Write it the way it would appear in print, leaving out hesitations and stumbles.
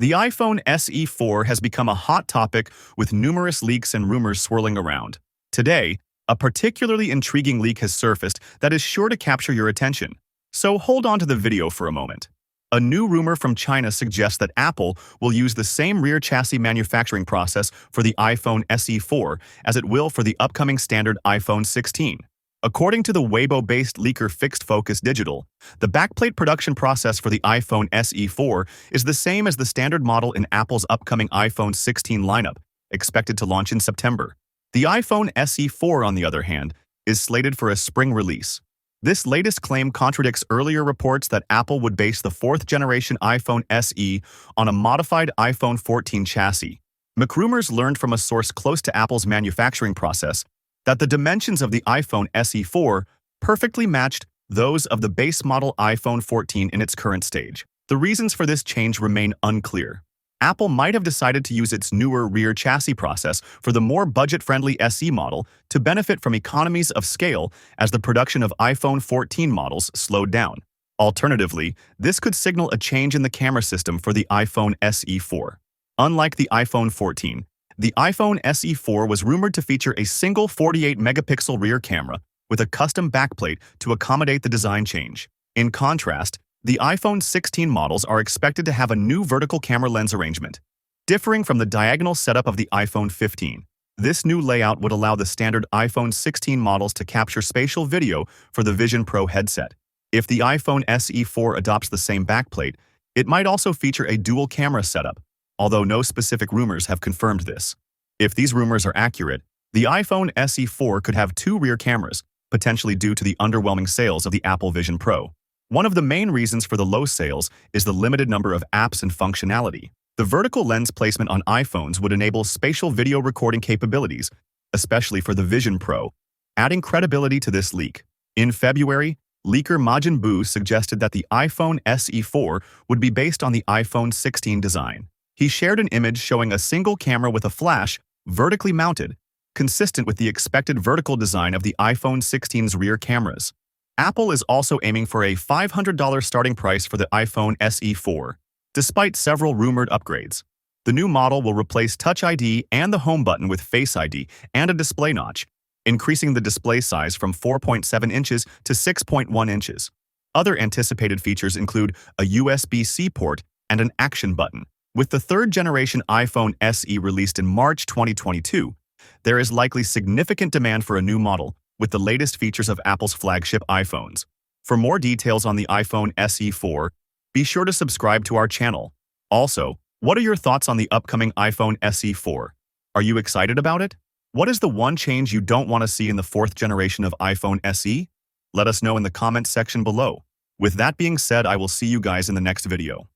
The iPhone SE 4 has become a hot topic with numerous leaks and rumors swirling around. Today, a particularly intriguing leak has surfaced that is sure to capture your attention. So hold on to the video for a moment. A new rumor from China suggests that Apple will use the same rear chassis manufacturing process for the iPhone SE 4 as it will for the upcoming standard iPhone 16. According to the Weibo-based leaker Fixed Focus Digital, the backplate production process for the iPhone SE 4 is the same as the standard model in Apple's upcoming iPhone 16 lineup, expected to launch in September. The iPhone SE 4, on the other hand, is slated for a spring release. This latest claim contradicts earlier reports that Apple would base the fourth-generation iPhone SE on a modified iPhone 14 chassis. McRumors learned from a source close to Apple's manufacturing process that the dimensions of the iPhone SE 4 perfectly matched those of the base model iPhone 14 in its current stage. The reasons for this change remain unclear. Apple might have decided to use its newer rear chassis process for the more budget-friendly SE model to benefit from economies of scale as the production of iPhone 14 models slowed down. Alternatively, this could signal a change in the camera system for the iPhone SE 4. Unlike the iPhone 14, the iPhone SE 4 was rumored to feature a single 48-megapixel rear camera with a custom backplate to accommodate the design change. In contrast, the iPhone 16 models are expected to have a new vertical camera lens arrangement. Differing from the diagonal setup of the iPhone 15, this new layout would allow the standard iPhone 16 models to capture spatial video for the Vision Pro headset. If the iPhone SE 4 adopts the same backplate, it might also feature a dual camera setup, although no specific rumors have confirmed this. If these rumors are accurate, the iPhone SE 4 could have two rear cameras, potentially due to the underwhelming sales of the Apple Vision Pro. One of the main reasons for the low sales is the limited number of apps and functionality. The vertical lens placement on iPhones would enable spatial video recording capabilities, especially for the Vision Pro, adding credibility to this leak. In February, leaker Majin Buu suggested that the iPhone SE 4 would be based on the iPhone 16 design. He shared an image showing a single camera with a flash, vertically mounted, consistent with the expected vertical design of the iPhone 16's rear cameras. Apple is also aiming for a $500 starting price for the iPhone SE 4. Despite several rumored upgrades, the new model will replace Touch ID and the Home button with Face ID and a display notch, increasing the display size from 4.7 inches to 6.1 inches. Other anticipated features include a USB-C port and an action button. With the third-generation iPhone SE released in March 2022, there is likely significant demand for a new model with the latest features of Apple's flagship iPhones. For more details on the iPhone SE 4, be sure to subscribe to our channel. Also, what are your thoughts on the upcoming iPhone SE 4? Are you excited about it? What is the one change you don't want to see in the fourth generation of iPhone SE? Let us know in the comments section below. With that being said, I will see you guys in the next video.